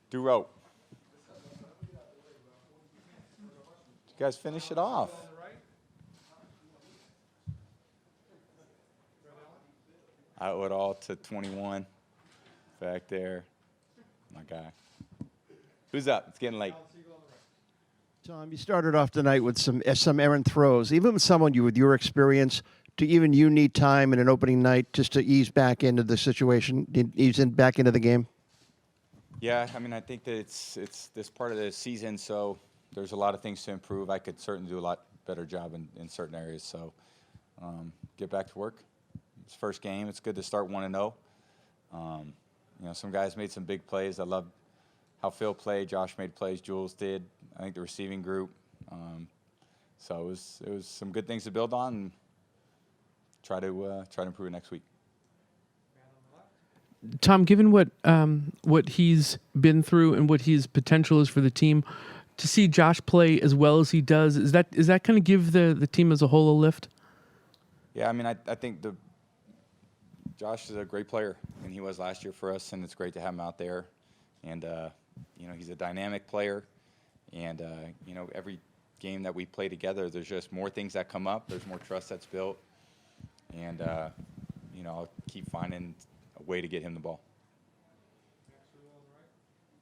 Do rope. You guys finish it off. Out it all to 21. Back there. My guy. Who's up? It's getting late. Tom, you started off tonight with some errant throws. Even with someone with your experience, do even you need time in an opening night just to ease back into the situation, back into the game? Yeah, I mean, I think that it's this part of the season, so there's a lot of things to improve. I could certainly do a lot better job in certain areas. So get back to work. It's first game. It's good to start 1-0. Some guys made some big plays. I love how Phil played. Josh made plays. Jules did. I think the receiving group. So it was some good things to build on and try to improve it next week. Tom, given what he's been through and what his potential is for the team, to see Josh play as well as he does, is that kind of give the team as a whole a lift? Yeah, I mean, I think Josh is a great player, and he was last year for us, and it's great to have him out there. And he's a dynamic player, and every game that we play together, there's just more things that come up. There's more trust that's built, and I'll keep finding a way to get him the ball.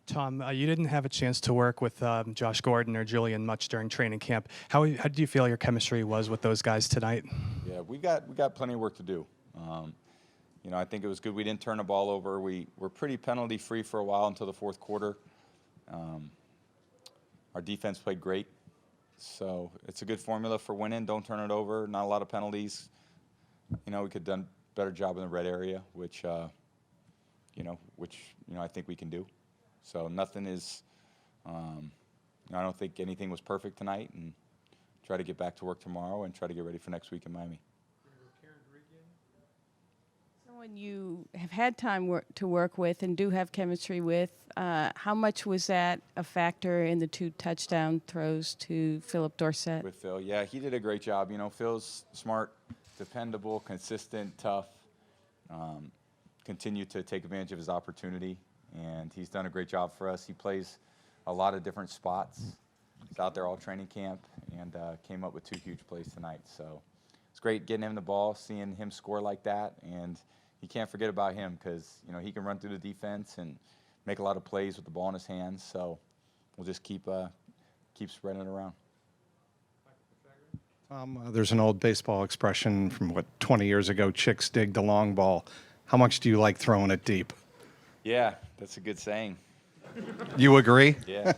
Tom, you didn't have a chance to work with Josh Gordon or Julian much during training camp. How do you feel your chemistry was with those guys tonight? Yeah, we got plenty of work to do. I think it was good we didn't turn the ball over. We were pretty penalty free for a while until the fourth quarter. Our defense played great, so it's a good formula for winning. Don't turn it over. Not a lot of penalties. We could have done a better job in the red area, which I think we can do. So nothing is. I don't think anything was perfect tonight, and try to get back to work tomorrow and try to get ready for next week in Miami. Someone you have had time to work with and do have chemistry with, how much was that a factor in the 2 touchdown throws to Phillip Dorsett? With Phil, yeah, he did a great job. Phil's smart, dependable, consistent, tough. Continued to take advantage of his opportunity, and he's done a great job for us. He plays a lot of different spots. He's out there all training camp and came up with 2 huge plays tonight. So it's great getting him the ball, seeing him score like that, and you can't forget about him because he can run through the defense and make a lot of plays with the ball in his hands. So we'll just keep spreading it around. There's an old baseball expression from 20 years ago: "Chicks dig the long ball." How much do you like throwing it deep? Yeah, that's a good saying. You agree? Yeah,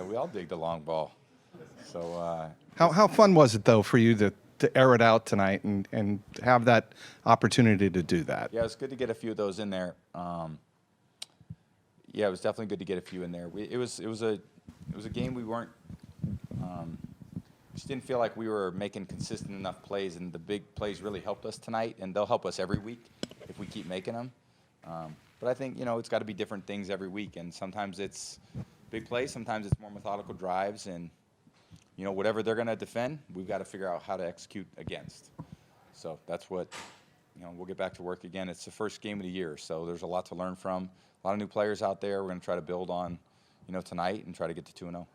we all dig the long ball. So how fun was it though for you to air it out tonight and have that opportunity to do that? Yeah, it was good to get a few of those in there. It was definitely good to get a few in there. It was a game we weren't. Just didn't feel like we were making consistent enough plays, and the big plays really helped us tonight, and they'll help us every week if we keep making them. But I think it's got to be different things every week, and sometimes it's big plays, sometimes it's more methodical drives, and whatever they're going to defend, we've got to figure out how to execute against. So that's what we'll get back to work again. It's the first game of the year, so there's a lot to learn from. A lot of new players out there. We're going to try to build on tonight and try to get to 2-0.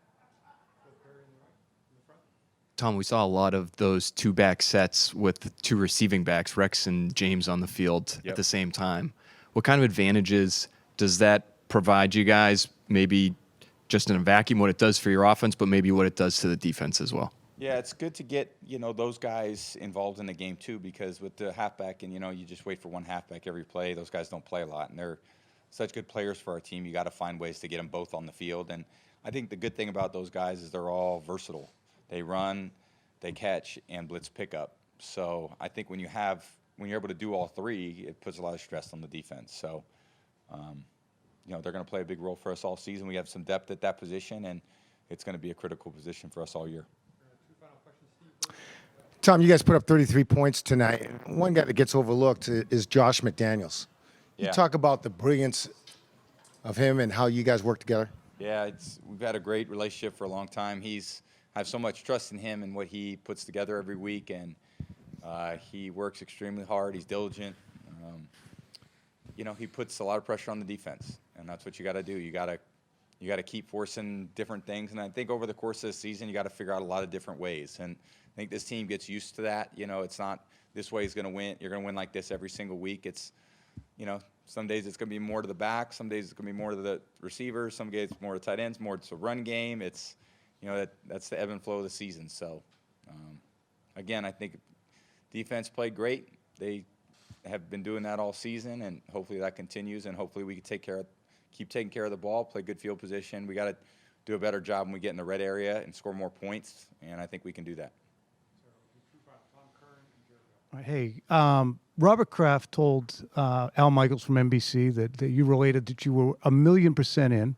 Tom, we saw a lot of those 2-back sets with the 2 receiving backs, Rex and James, on the field at the same time. What kind of advantages does that provide you guys? Maybe just in a vacuum, what it does for your offense, but maybe what it does to the defense as well. Yeah, it's good to get those guys involved in the game too, because with the halfback and you just wait for one halfback every play. Those guys don't play a lot, and they're such good players for our team. You got to find ways to get them both on the field, and I think the good thing about those guys is they're all versatile. They run, they catch, and blitz pickup. So I think when you're able to do all 3, it puts a lot of stress on the defense. So, they're going to play a big role for us all season. We have some depth at that position, and it's going to be a critical position for us all year. Tom, you guys put up 33 points tonight. One guy that gets overlooked is Josh McDaniels. Yeah. You talk about the brilliance of him and how you guys work together. Yeah, we've had a great relationship for a long time. I have so much trust in him and what he puts together every week, and he works extremely hard. He's diligent. He puts a lot of pressure on the defense, and that's what you got to do. You got to you got to keep forcing different things. And I think over the course of the season, you got to figure out a lot of different ways. And I think this team gets used to that. You know, it's not this way is going to win. You're going to win like this every single week. It's, you know, some days it's going to be more to the back. Some days it's going to be more to the receivers. Some days it's more to tight ends, more to run game. It's, you know, that's the ebb and flow of the season. So, again, I think defense played great. They have been doing that all season, and hopefully that continues, and hopefully we can keep taking care of the ball, play good field position. We got to do a better job when we get in the red area and score more points, and I think we can do that. Hey, Robert Kraft told Al Michaels from NBC that you related that you were 1,000,000% in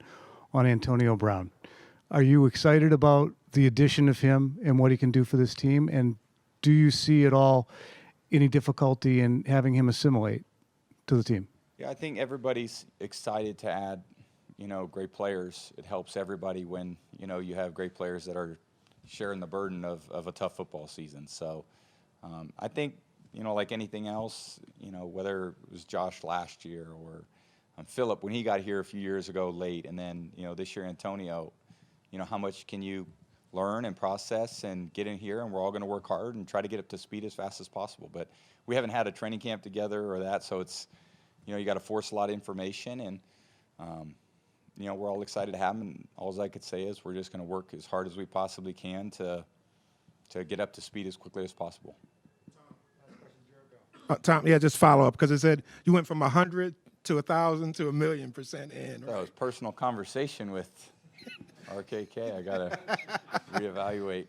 on Antonio Brown. Are you excited about the addition of him and what he can do for this team? And do you see at all any difficulty in having him assimilate to the team? Yeah, I think everybody's excited to add, you know, great players. It helps everybody when, you know, you have great players that are sharing the burden of a tough football season. So I think, you know, like anything else, you know, whether it was Josh last year or Phillip when he got here a few years ago late, and then, you know, this year Antonio, you know, how much can you learn and process and get in here, and we're all going to work hard and try to get up to speed as fast as possible. But we haven't had a training camp together or that, so it's, you know, you got to force a lot of information, and, you know, we're all excited to have him, and all I could say is we're just going to work as hard as we possibly can to get up to speed as quickly as possible. Tom, yeah, just follow up, because it said you went from 100 to 1,000 to 1,000,000% in. That was personal conversation with RKK. I got to reevaluate.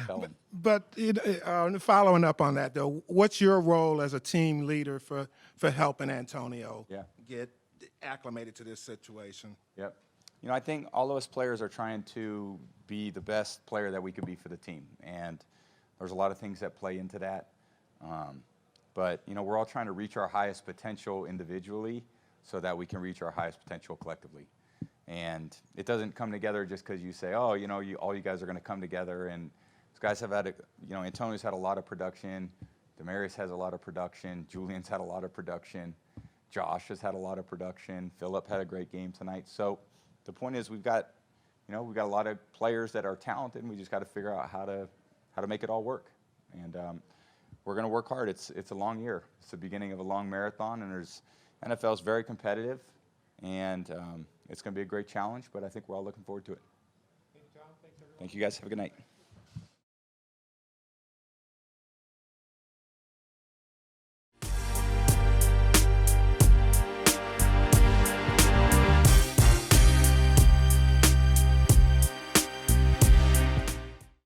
Tell him. But following up on that, though, what's your role as a team leader for helping Antonio get acclimated to this situation? Yep. You know, I think all of us players are trying to be the best player that we could be for the team, and there's a lot of things that play into that. But, you know, we're all trying to reach our highest potential individually so that we can reach our highest potential collectively. And it doesn't come together just because you say, oh, you know, all you guys are going to come together. And these guys have had, you know, Antonio's had a lot of production. Demarius has a lot of production. Julian's had a lot of production. Josh has had a lot of production. Phillip had a great game tonight. So the point is we've got a lot of players that are talented, and we just got to figure out how to make it all work. And we're going to work hard. It's a long year. It's the beginning of a long marathon, and NFL is very competitive, and it's going to be a great challenge, but I think we're all looking forward to it. Thank you, guys. Have a good night.